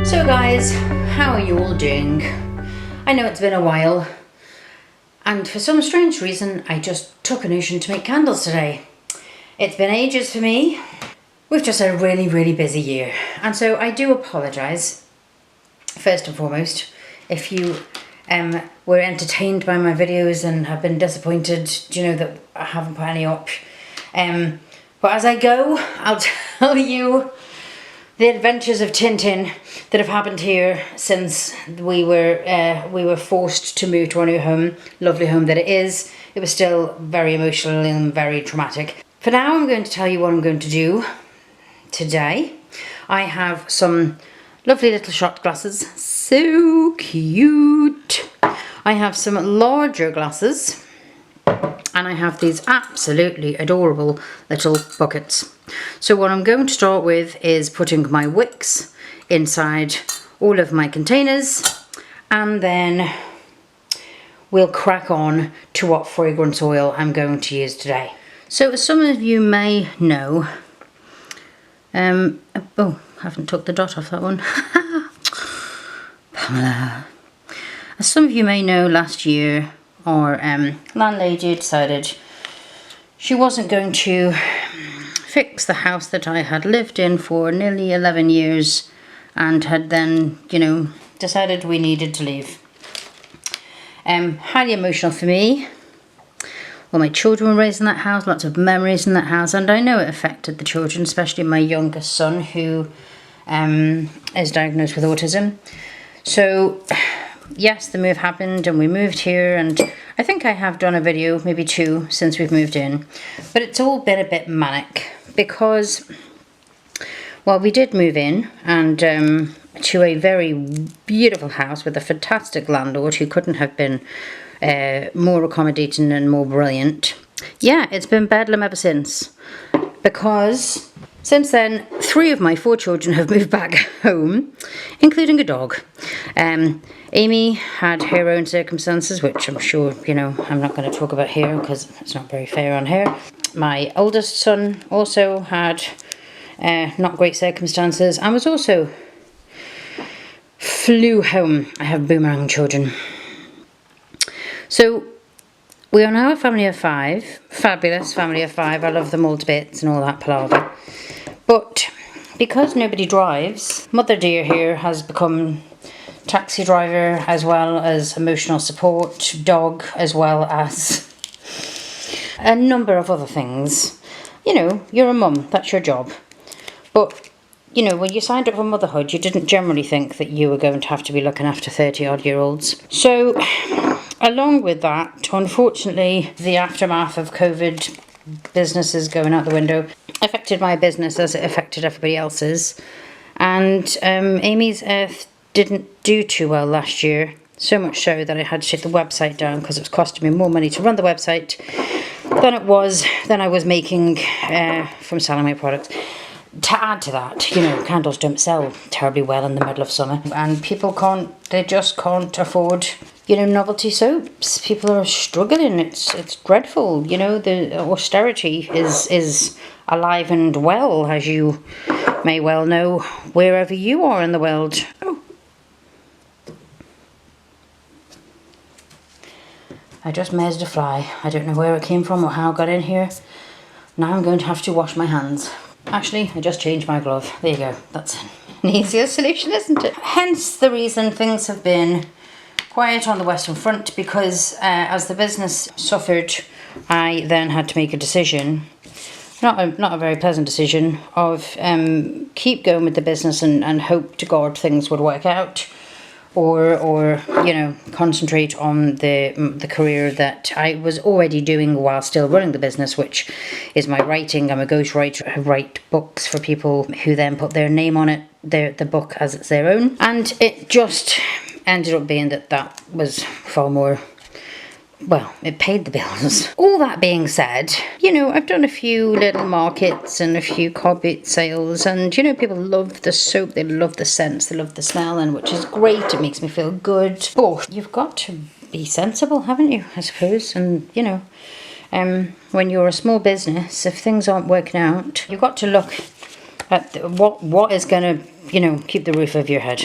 So guys, how are you all doing? I know it's been a while, and for some strange reason I just took a notion to make candles today. It's been ages for me. We've just had a really busy year, and so I do apologise first and foremost if you were entertained by my videos and have been disappointed, you know, that I haven't put any up. But as I go, I'll tell you the adventures of Tintin that have happened here since we were forced to move to our new home, lovely home that it is. It was still very emotional and very traumatic. For now, I'm going to tell you what I'm going to do today. I have some lovely little shot glasses, so cute. I have some larger glasses, and I have these absolutely adorable little buckets. So what I'm going to start with is putting my wicks inside all of my containers, and then we'll crack on to what fragrance oil I'm going to use today. So as some of you may know, oh, I haven't took the dot off that one. Pamela. As some of you may know, last year our landlady decided she wasn't going to fix the house that I had lived in for nearly 11 years and had then, you know, decided we needed to leave. Highly emotional for me. Well, my children were raised in that house, lots of memories in that house, and I know it affected the children, especially my youngest son, who is diagnosed with autism. So yes, the move happened and we moved here, and I think I have done a video, maybe two, since we've moved in, but it's all been a bit manic because, well, we did move in and to a very beautiful house with a fantastic landlord who couldn't have been more accommodating and more brilliant. Yeah, it's been bedlam ever since, because since then 3 of my 4 children have moved back home, including a dog. Amy had her own circumstances, which I'm sure, you know, I'm not going to talk about here because it's not very fair on her. My oldest son also had not great circumstances and was also flew home. I have boomerang children. So we are now a family of 5, fabulous family of 5. I love them all to bits and all that palaver. But because nobody drives, Mother Dear here has become taxi driver as well as emotional support, dog as well as a number of other things. You know, you're a mum, that's your job. But, you know, when you signed up for motherhood, you didn't generally think that you were going to have to be looking after 30-odd-year-olds. So, along with that, unfortunately, the aftermath of COVID, businesses going out the window, affected my business as it affected everybody else's. And Amy's Earth didn't do too well last year, so much so that I had to take the website down because it was costing me more money to run the website than I was making from selling my products. To add to that, you know, candles don't sell terribly well in the middle of summer, and people just can't afford, you know, novelty soaps. People are struggling. It's dreadful. You know, the austerity is alive and well, as you may well know, wherever you are in the world. Oh, I just measured a fly. I don't know where it came from or how it got in here. Now I'm going to have to wash my hands. Actually, I just changed my glove. There you go. That's an easier solution, isn't it? Hence the reason things have been quiet on the Western Front, because as the business suffered, I then had to make a decision, not a very pleasant decision, of keep going with the business and hope to God things would work out, or you know, concentrate on the career that I was already doing while still running the business, which is my writing. I'm a ghostwriter. I write books for people who then put their name on it, the book as it's their own, and it just ended up being that was far more, well, it paid the bills. All that being said, you know, I've done a few little markets and a few carpet sales, and, you know, people love the soap, they love the scents, they love the smell, and which is great, it makes me feel good. But you've got to be sensible, haven't you, I suppose, and, you know, when you're a small business, if things aren't working out, you've got to look what is going to, you know, keep the roof over your head.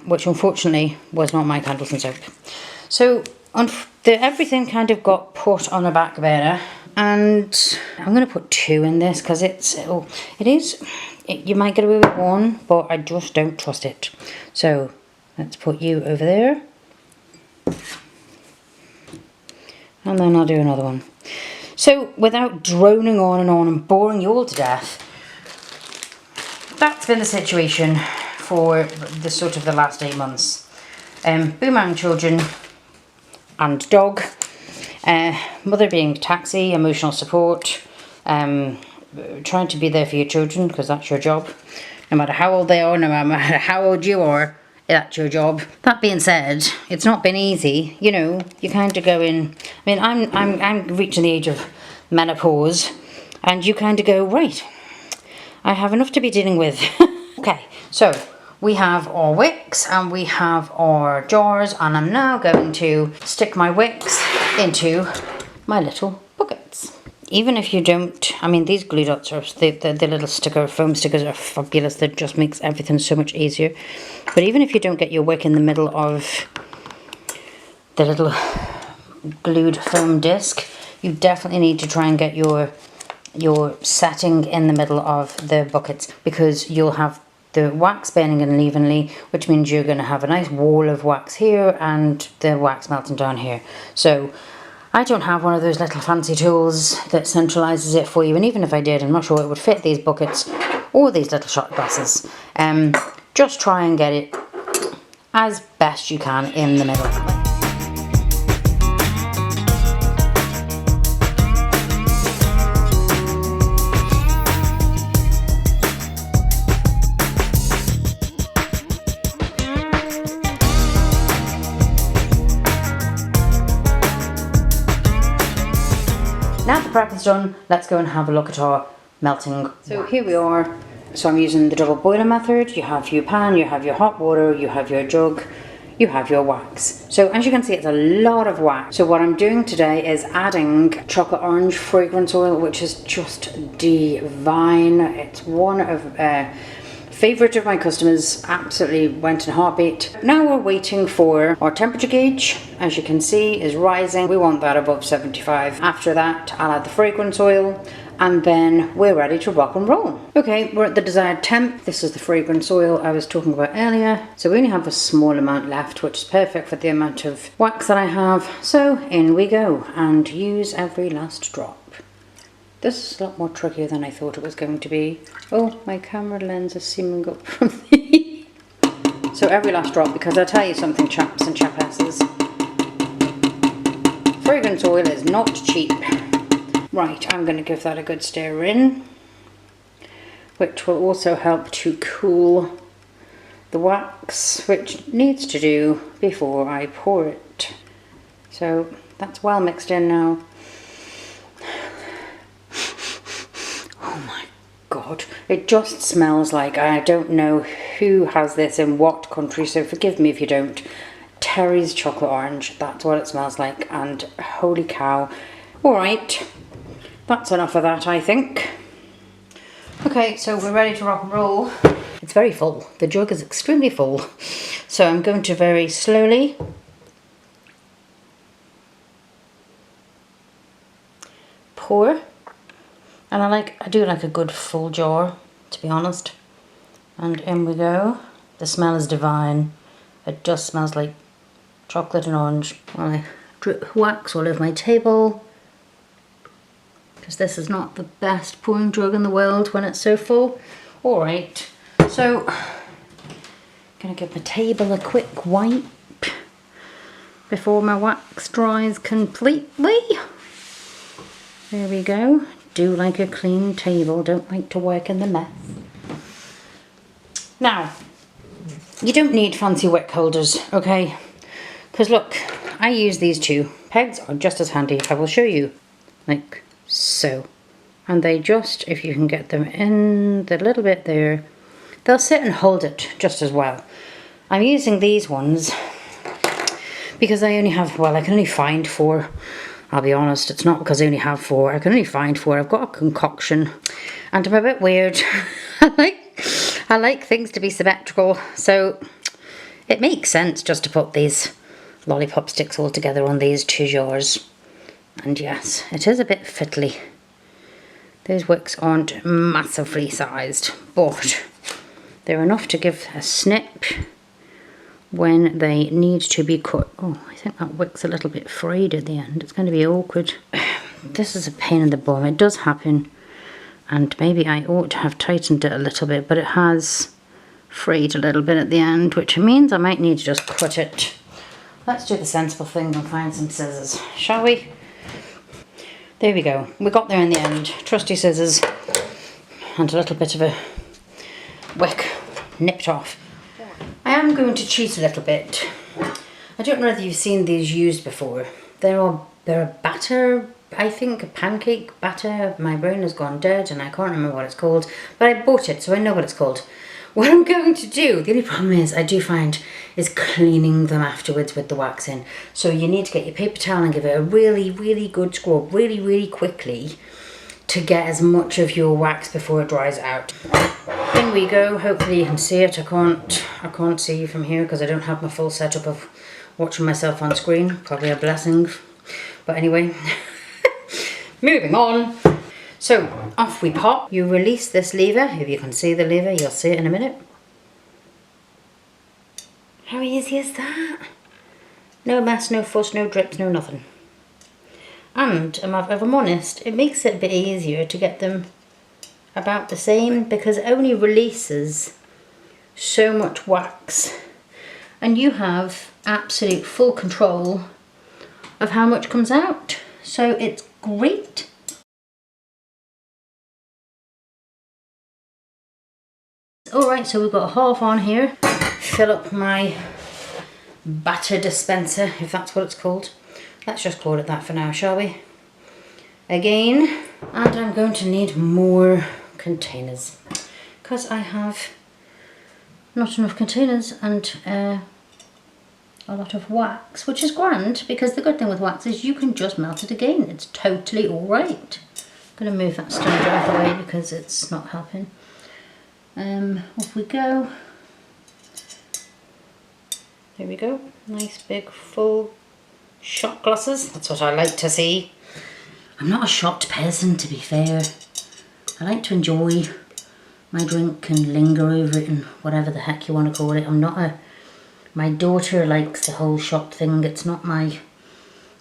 Which unfortunately was not my candles and soap. So everything kind of got put on a back burner, and I'm going to put 2 in this because you might get away with 1, but I just don't trust it. So let's put you over there, and then I'll do another one. So without droning on and boring you all to death, that's been the situation for the last 8 months. Boomerang children and dog, mother being taxi, emotional support, trying to be there for your children because that's your job. No matter how old they are, no matter how old you are, that's your job. That being said, it's not been easy. You know, you kind of go in. I mean, I'm reaching the age of menopause, and you kind of go, right, I have enough to be dealing with. Okay, so we have our wicks and we have our jars, and I'm now going to stick my wicks into my little buckets. Even if you don't, I mean, these glue dots are, the little foam stickers are fabulous. That just makes everything so much easier. But even if you don't get your wick in the middle of the little glued foam disc, you definitely need to try and get your setting in the middle of the buckets, because you'll have the wax burning unevenly, which means you're going to have a nice wall of wax here and the wax melting down here. So I don't have one of those little fancy tools that centralizes it for you, and even if I did, I'm not sure it would fit these buckets or these little shot glasses. Just try and get it as best you can in the middle. Now the prep is done, let's go and have a look at our melting. So here we are. So I'm using the double boiler method. You have your pan, you have your hot water, you have your jug, you have your wax. So as you can see, it's a lot of wax. So what I'm doing today is adding chocolate orange fragrance oil, which is just divine. It's one of favourite of my customers, absolutely went in a heartbeat. Now we're waiting for our temperature gauge. As you can see, is rising. We want that above 75. After that, I'll add the fragrance oil, and then we're ready to rock and roll. Okay, we're at the desired temp. This is the fragrance oil I was talking about earlier. So we only have a small amount left, which is perfect for the amount of wax that I have. So in we go, and use every last drop. This is a lot more trickier than I thought it was going to be. Oh, my camera lens is seeming up from the... So every last drop, because I'll tell you something, chaps and chapesses. Fragrance oil is not cheap. Right, I'm going to give that a good stir in, which will also help to cool the wax, which needs to do before I pour it. So that's well mixed in now. Oh my God, it just smells like, I don't know who has this in what country, so forgive me if you don't. Terry's chocolate orange, that's what it smells like, and holy cow. Alright, that's enough of that, I think. Okay, so we're ready to rock and roll. It's very full, the jug is extremely full, so I'm going to very slowly pour. And I do like a good full jar, to be honest. And in we go. The smell is divine. It just smells like chocolate and orange. Well, I drip wax all over my table, because this is not the best pouring jug in the world when it's so full. Alright, so gonna give my table a quick wipe before my wax dries completely. There we go. Do like a clean table, don't like to work in the mess. Now, you don't need fancy wick holders, okay? Because look, I use these two. Pegs are just as handy. I will show you, like so. And they just, if you can get them in the little bit there, they'll sit and hold it just as well. I'm using these ones because I only have, well, I can only find 4. I'll be honest, it's not because I only have 4. I can only find 4. I've got a concoction and I'm a bit weird. I like things to be symmetrical, so it makes sense just to put these lollipop sticks all together on these two jars. And yes, it is a bit fiddly. Those wicks aren't massively sized, but they're enough to give a snip when they need to be cut. Oh, I think that wick's a little bit frayed at the end. It's going to be awkward. This is a pain in the bum. It does happen, and maybe I ought to have tightened it a little bit, but it has frayed a little bit at the end, which means I might need to just cut it. Let's do the sensible thing and find some scissors, shall we? There we go. We got there in the end. Trusty scissors and a little bit of a wick nipped off. I am going to cheat a little bit. I don't know whether you've seen these used before. They're a batter, I think, a pancake batter. My brain has gone dead and I can't remember what it's called, but I bought it, so I know what it's called. What I'm going to do, the only problem is I do find, is cleaning them afterwards with the wax in. So you need to get your paper towel and give it a really, really good scrub, really, really quickly, to get as much of your wax before it dries out. In we go. Hopefully you can see it. I can't see you from here because I don't have my full setup of watching myself on screen. Probably a blessing. But anyway, moving on. So off we pop. You release this lever. If you can see the lever, you'll see it in a minute. How easy is that? No mess, no fuss, no drips, no nothing. And if I'm honest, it makes it a bit easier to get them about the same because it only releases so much wax. And you have absolute full control of how much comes out. So it's great. Alright, so we've got a half on here. Fill up my batter dispenser, if that's what it's called. Let's just call it that for now, shall we? Again, and I'm going to need more containers because I have not enough containers and a lot of wax, which is grand because the good thing with wax is you can just melt it again. It's totally alright. I'm going to move that stone out of the way because it's not helping. Off we go. There we go. Nice big full shot glasses. That's what I like to see. I'm not a shot person, to be fair. I like to enjoy my drink and linger over it and whatever the heck you want to call it. I'm not a... My daughter likes the whole shot thing. It's not my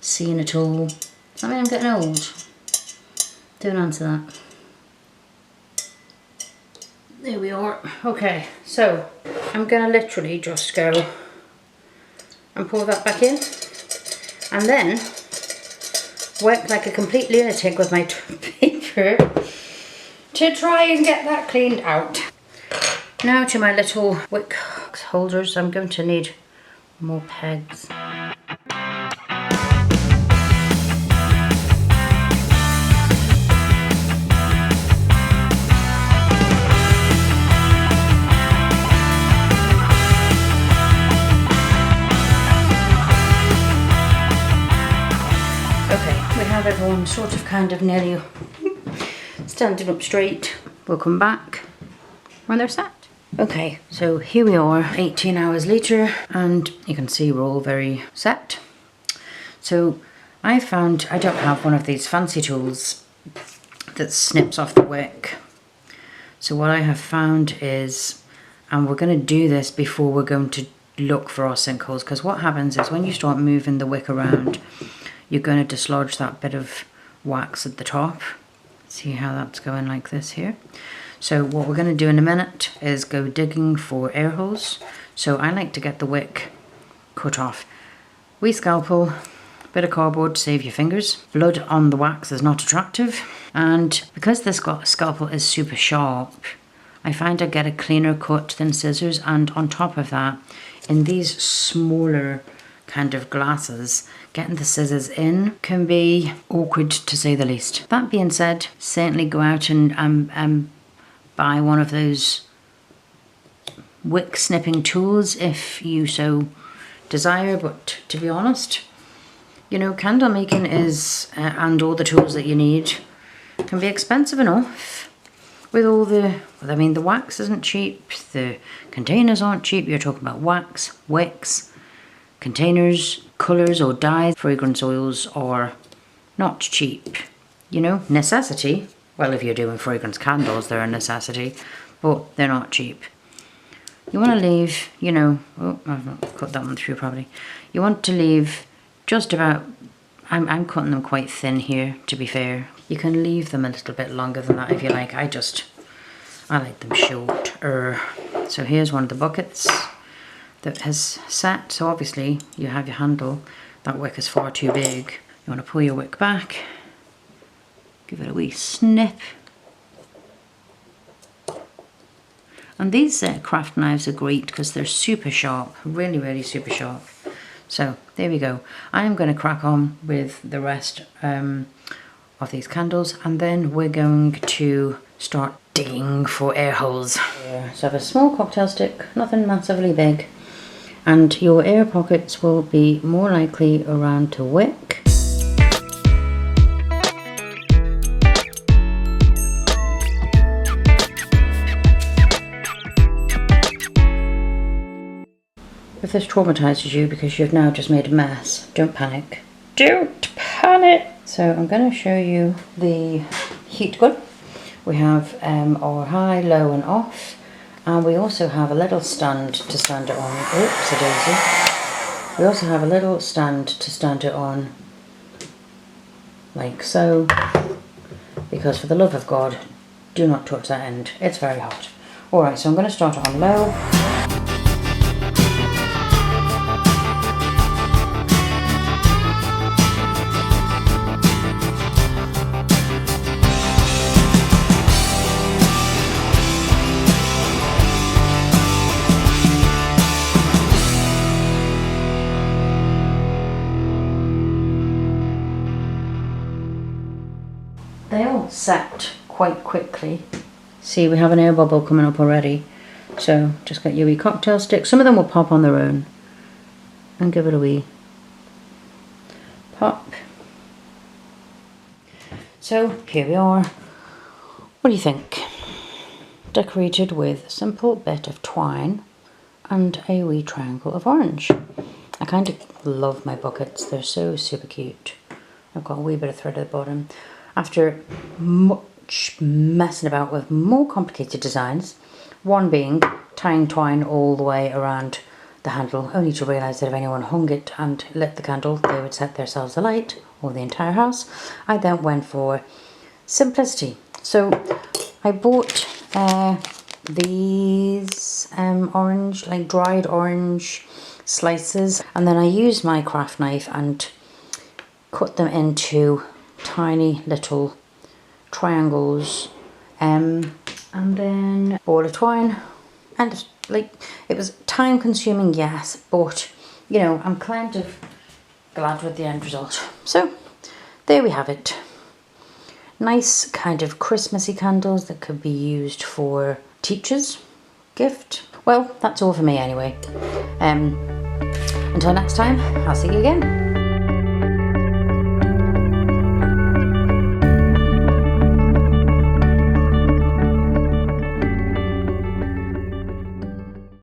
scene at all. I mean, I'm getting old. Don't answer that. There we are. Okay, so I'm going to literally just go and pour that back in. And then work like a complete lunatic with my paper to try and get that cleaned out. Now to my little wick holders. I'm going to need more pegs. Everyone sort of kind of nearly standing up straight. We'll come back when they're set. Okay, so here we are 18 hours later and you can see we're all very set. So I found I don't have one of these fancy tools that snips off the wick. So what I have found is, and we're going to do this before we're going to look for our sinkholes, because what happens is when you start moving the wick around, you're going to dislodge that bit of wax at the top. See how that's going like this here. So what we're going to do in a minute is go digging for air holes. So I like to get the wick cut off. Wee scalpel, bit of cardboard to save your fingers. Blood on the wax is not attractive. And because this scalpel is super sharp, I find I get a cleaner cut than scissors. And on top of that, in these smaller kind of glasses, getting the scissors in can be awkward to say the least. That being said, certainly go out and buy one of those wick snipping tools if you so desire, but to be honest, you know, candle making is, and all the tools that you need, can be expensive enough. with all the, I mean, the wax isn't cheap, the containers aren't cheap. You're talking about wax, wicks, containers, colours or dyes, fragrance oils are not cheap. You know, necessity. Well, if you're doing fragrance candles, they're a necessity, but they're not cheap. You want to leave, you know, oh, I've not cut that one through properly. You want to leave just about, I'm cutting them quite thin here, to be fair. You can leave them a little bit longer than that if you like. I like them shorter. So here's one of the buckets that has set. So obviously you have your handle. That wick is far too big. You want to pull your wick back, give it a wee snip. And these craft knives are great because they're super sharp, really, really super sharp. So there we go. I'm going to crack on with the rest of these candles, and then we're going to start digging for air holes. Yeah, so I have a small cocktail stick, nothing massively big, and your air pockets will be more likely around to wick. If this traumatises you because you've now just made a mess, don't panic. Don't panic! So I'm going to show you the heat gun. We have our high, low and off, and we also have a little stand to stand it on. Oops, a daisy. We also have a little stand to stand it on, like so, because for the love of God, do not touch that end. It's very hot. Alright, so I'm going to start it on low. They all set quite quickly. See, we have an air bubble coming up already. So just get your wee cocktail stick. Some of them will pop on their own. And give it a wee pop. So here we are. What do you think? Decorated with a simple bit of twine and a wee triangle of orange. I kind of love my buckets. They're so super cute. I've got a wee bit of thread at the bottom. After much messing about with more complicated designs, one being tying twine all the way around the handle, only to realise that if anyone hung it and lit the candle, they would set themselves alight, or the entire house. I then went for simplicity. So I bought these orange, like dried orange slices, and then I used my craft knife and cut them into tiny little triangles, and then ball of twine, and like, it was time consuming, yes, but you know, I'm kind of glad with the end result. So there we have it. Nice kind of Christmassy candles that could be used for teachers' gift. Well, that's all for me anyway. Until next time, I'll see you again.